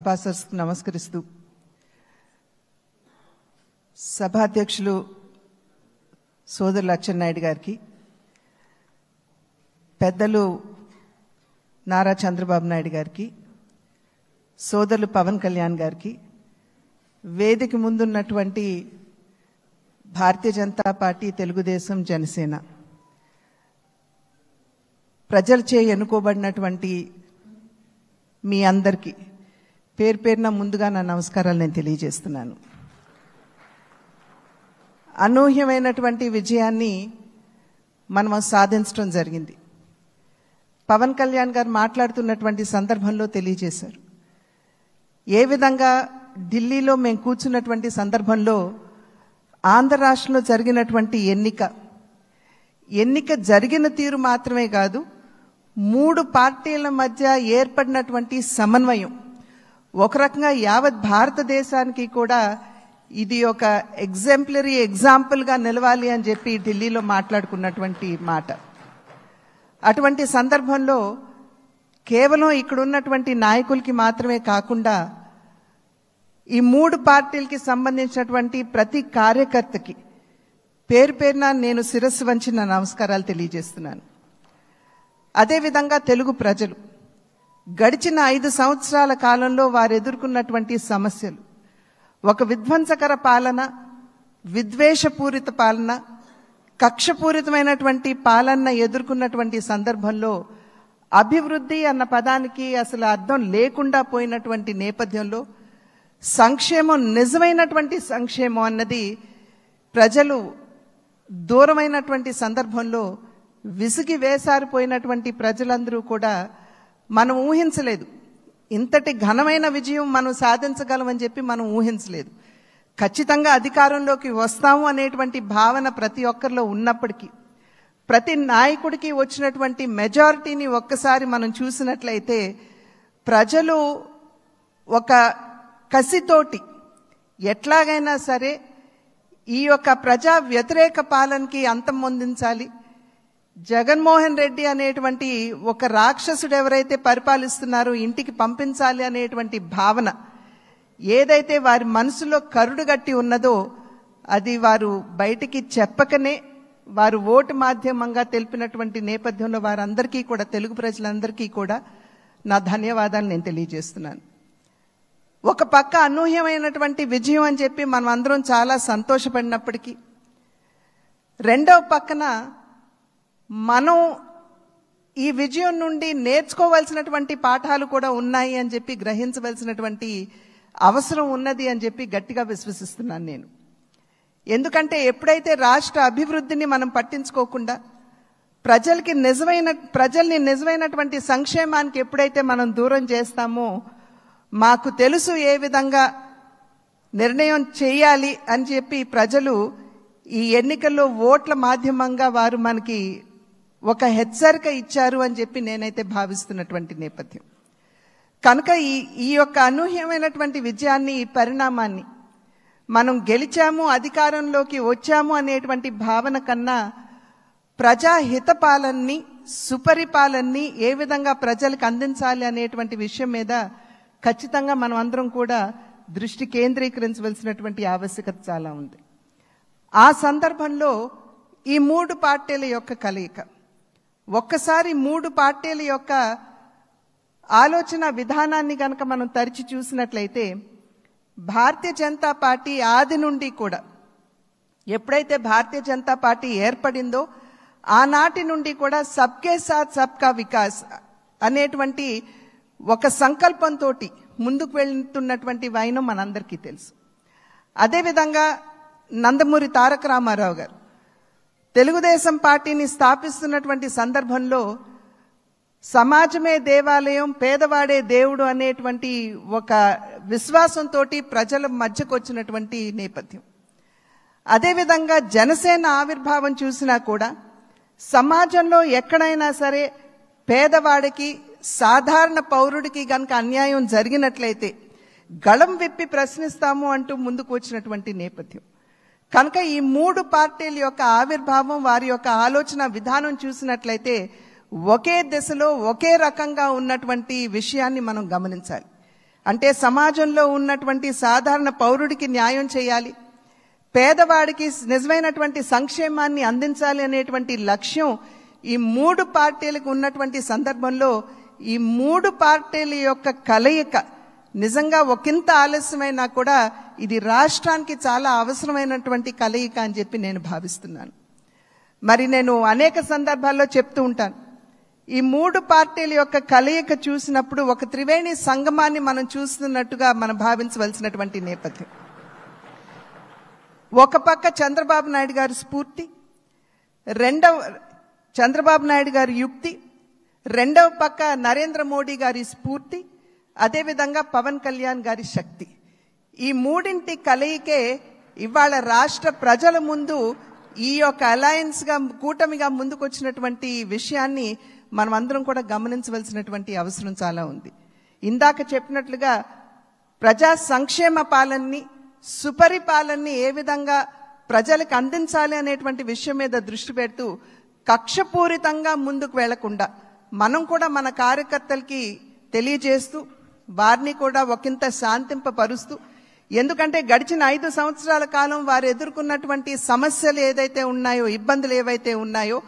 Pastors నమస్కరిస్తూ సభాధ్యక్షులు సోదరులు అచ్చెన్నాయుడు గారికి, పెద్దలు నారా చంద్రబాబు నాయుడు గారికి, సోదరులు పవన్ కళ్యాణ్ గారికి, వేదిక ముందున్నటువంటి భారతీయ జనతా పార్టీ, తెలుగుదేశం, జనసేన ప్రజలచే ఎన్నుకోబడినటువంటి మీ అందరికీ పేరు పేరున ముందుగా నా నమస్కారాలు నేను తెలియజేస్తున్నాను. అనూహ్యమైనటువంటి విజయాన్ని మనం సాధించడం జరిగింది. పవన్ కళ్యాణ్ గారు మాట్లాడుతున్నటువంటి సందర్భంలో తెలియజేశారు. ఏ విధంగా ఢిల్లీలో మేము కూర్చున్నటువంటి సందర్భంలో ఆంధ్ర రాష్ట్రంలో జరిగినటువంటి ఎన్నిక జరిగిన తీరు మాత్రమే కాదు, 3 పార్టీల మధ్య ఏర్పడినటువంటి సమన్వయం ఒక రకంగా యావత్ భారతదేశానికి కూడా ఇది ఒక ఎగ్జాంపులరీ ఎగ్జాంపుల్గా నిలవాలి అని చెప్పి ఢిల్లీలో మాట్లాడుకున్నటువంటి మాట. అటువంటి సందర్భంలో కేవలం ఇక్కడ ఉన్నటువంటి నాయకులకి మాత్రమే కాకుండా ఈ 3 పార్టీలకి సంబంధించినటువంటి ప్రతి కార్యకర్తకి పేరు పేరున నేను శిరస్సు వంచి నా నమస్కారాలు తెలియజేస్తున్నాను. అదేవిధంగా తెలుగు ప్రజలు గడిచిన 5 సంవత్సరాల కాలంలో వారు ఎదుర్కొన్నటువంటి సమస్యలు, ఒక విధ్వంసకర పాలన, విద్వేషపూరిత పాలన, కక్షపూరితమైనటువంటి పాలన ఎదుర్కొన్నటువంటి సందర్భంలో అభివృద్ధి అన్న పదానికి అసలు అర్థం లేకుండా పోయినటువంటి నేపథ్యంలో సంక్షేమం, నిజమైనటువంటి సంక్షేమం అన్నది ప్రజలు దూరమైనటువంటి సందర్భంలో విసిగి వేసారిపోయినటువంటి ప్రజలందరూ కూడా మనం ఊహించలేదు. ఇంతటి ఘనమైన విజయం మనం సాధించగలమని చెప్పి మనం ఊహించలేదు. ఖచ్చితంగా అధికారంలోకి వస్తాము అనేటువంటి భావన ప్రతి ఒక్కరిలో ఉన్నప్పటికీ, ప్రతి నాయకుడికి వచ్చినటువంటి మెజారిటీని ఒక్కసారి మనం చూసినట్లయితే ప్రజలు ఒక కసితోటి ఎట్లాగైనా సరే ఈ యొక్క ప్రజా వ్యతిరేక పాలనకి అంతం పొందించాలి, జగన్మోహన్ రెడ్డి అనేటువంటి ఒక రాక్షసుడు ఎవరైతే పరిపాలిస్తున్నారో ఇంటికి పంపించాలి అనేటువంటి భావన ఏదైతే వారి మనసులో కరుడుగట్టి ఉన్నదో అది వారు బయటికి చెప్పకనే వారు ఓటు మాధ్యమంగా తెలిపినటువంటి నేపథ్యంలో వారందరికీ కూడా, తెలుగు ప్రజలందరికీ కూడా నా ధన్యవాదాలు నేను తెలియజేస్తున్నాను. ఒక పక్క అనూహ్యమైనటువంటి విజయం అని చెప్పి మనం అందరం చాలా సంతోషపడినప్పటికీ, రెండవ పక్కన మనం ఈ విజయం నుండి నేర్చుకోవాల్సినటువంటి పాఠాలు కూడా ఉన్నాయి అని చెప్పి గ్రహించవలసినటువంటి అవసరం ఉన్నది అని చెప్పి గట్టిగా విశ్వసిస్తున్నాను నేను. ఎందుకంటే ఎప్పుడైతే రాష్ట్ర అభివృద్ధిని మనం పట్టించుకోకుండా ప్రజల్ని నిజమైనటువంటి సంక్షేమానికి ఎప్పుడైతే మనం దూరం చేస్తామో, మాకు తెలుసు ఏ విధంగా నిర్ణయం చేయాలి అని చెప్పి ప్రజలు ఈ ఎన్నికల్లో ఓట్ల మాధ్యమంగా వారు మనకి ఒక హెచ్చరిక ఇచ్చారు అని చెప్పి నేనైతే భావిస్తున్నటువంటి నేపథ్యం. కనుక ఈ యొక్క అనూహ్యమైనటువంటి విజయాన్ని, ఈ పరిణామాన్ని మనం గెలిచాము, అధికారంలోకి వచ్చాము అనేటువంటి భావన కన్నా ప్రజాహిత పాలనని, సుపరిపాలనని ఏ విధంగా ప్రజలకు అందించాలి అనేటువంటి విషయం మీద ఖచ్చితంగా మనం అందరం కూడా దృష్టి కేంద్రీకరించవలసినటువంటి ఆవశ్యకత చాలా ఉంది. ఆ సందర్భంలో ఈ 3 పార్టీల యొక్క కలయిక, ఒక్కసారి 3 పార్టీల యొక్క ఆలోచన విధానాన్ని కనుక మనం తరిచి చూసినట్లయితే, భారతీయ జనతా పార్టీ ఆది నుండి కూడా, ఎప్పుడైతే భారతీయ జనతా పార్టీ ఏర్పడిందో ఆనాటి నుండి కూడా సబ్కే సాత్ సబ్కా వికాస్ అనేటువంటి ఒక సంకల్పంతో ముందుకు వెళ్తున్నటువంటి వైనం మనందరికీ తెలుసు. అదేవిధంగా నందమూరి తారక రామారావు గారు తెలుగుదేశం పార్టీని స్థాపిస్తున్నటువంటి సందర్భంలో సమాజమే దేవాలయం, పేదవాడే దేవుడు అనేటువంటి ఒక విశ్వాసంతో ప్రజల మధ్యకు వచ్చినటువంటి నేపథ్యం. అదేవిధంగా జనసేన ఆవిర్భావం చూసినా కూడా సమాజంలో ఎక్కడైనా సరే పేదవాడికి, సాధారణ పౌరుడికి గనక అన్యాయం జరిగినట్లయితే గళం విప్పి ప్రశ్నిస్తాము అంటూ ముందుకు వచ్చినటువంటి నేపథ్యం. కనుక ఈ 3 పార్టీల యొక్క ఆవిర్భావం, వారి యొక్క ఆలోచన విధానం చూసినట్లయితే ఒకే దిశలో ఒకే రకంగా ఉన్నటువంటి విషయాన్ని మనం గమనించాలి. అంటే సమాజంలో ఉన్నటువంటి సాధారణ పౌరుడికి న్యాయం చేయాలి, పేదవాడికి నిజమైనటువంటి సంక్షేమాన్ని అందించాలి అనేటువంటి లక్ష్యం ఈ 3 పార్టీలకు ఉన్నటువంటి సందర్భంలో ఈ 3 పార్టీల యొక్క కలయిక నిజంగా ఒకంత ఆలస్యమైనా కూడా ఇది రాష్ట్రానికి చాలా అవసరమైనటువంటి కలయిక అని చెప్పి నేను భావిస్తున్నాను. మరి నేను అనేక సందర్భాల్లో చెప్తూ ఉంటాను, ఈ 3 పార్టీల యొక్క కలయిక చూసినప్పుడు ఒక త్రివేణి సంగమాన్ని మనం చూస్తున్నట్టుగా మనం భావించవలసినటువంటి నేపథ్యం. ఒక పక్క చంద్రబాబు నాయుడు గారి స్ఫూర్తి, చంద్రబాబు నాయుడు గారి యుక్తి, రెండవ పక్క నరేంద్ర మోడీ గారి స్ఫూర్తి, అదేవిధంగా పవన్ కళ్యాణ్ గారి శక్తి. ఈ మూడింటి కలయికే ఇవాళ రాష్ట్ర ప్రజల ముందు ఈ యొక్క అలయన్స్ గా కూటమిగా ముందుకొచ్చినటువంటి విషయాన్ని మనం అందరం కూడా గమనించవలసినటువంటి అవసరం చాలా ఉంది. ఇందాక చెప్పినట్లుగా ప్రజా సంక్షేమ పాలనని, సుపరిపాలనని ఏ విధంగా ప్రజలకు అందించాలి అనేటువంటి విషయం మీద దృష్టి పెడుతూ కక్షపూరితంగా ముందుకు వెళ్లకుండా మనం కూడా మన కార్యకర్తలకి తెలియజేస్తూ వారిని కూడా ఒకంత శాంతింపపరుస్తూ, ఎందుకంటే గడిచిన 5 సంవత్సరాల కాలం వారు ఎదుర్కొన్నటువంటి సమస్యలు ఏదైతే ఉన్నాయో, ఇబ్బందులు ఏవైతే ఉన్నాయో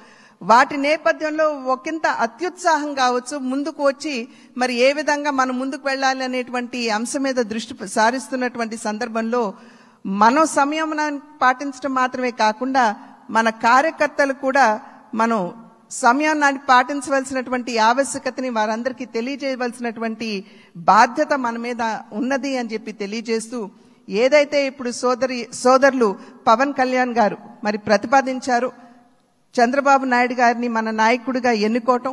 వాటి నేపథ్యంలో ఒకంత అత్యుత్సాహం కావచ్చు ముందుకు వచ్చి మరి ఏ విధంగా మనం ముందుకు వెళ్ళాలి అనేటువంటి అంశం మీద దృష్టి సారిస్తున్నటువంటి సందర్భంలో మనం సంయమనాన్ని పాటించడం మాత్రమే కాకుండా మన కార్యకర్తలు కూడా మనం సమయాన్ని పాటించవలసినటువంటి ఆవశ్యకతని వారందరికీ తెలియజేయవలసినటువంటి బాధ్యత మన మీద ఉన్నది అని చెప్పి తెలియజేస్తూ, ఏదైతే ఇప్పుడు సోదరులు పవన్ కళ్యాణ్ గారు మరి ప్రతిపాదించారు చంద్రబాబు నాయుడు గారిని మన నాయకుడిగా ఎన్నుకోవటం,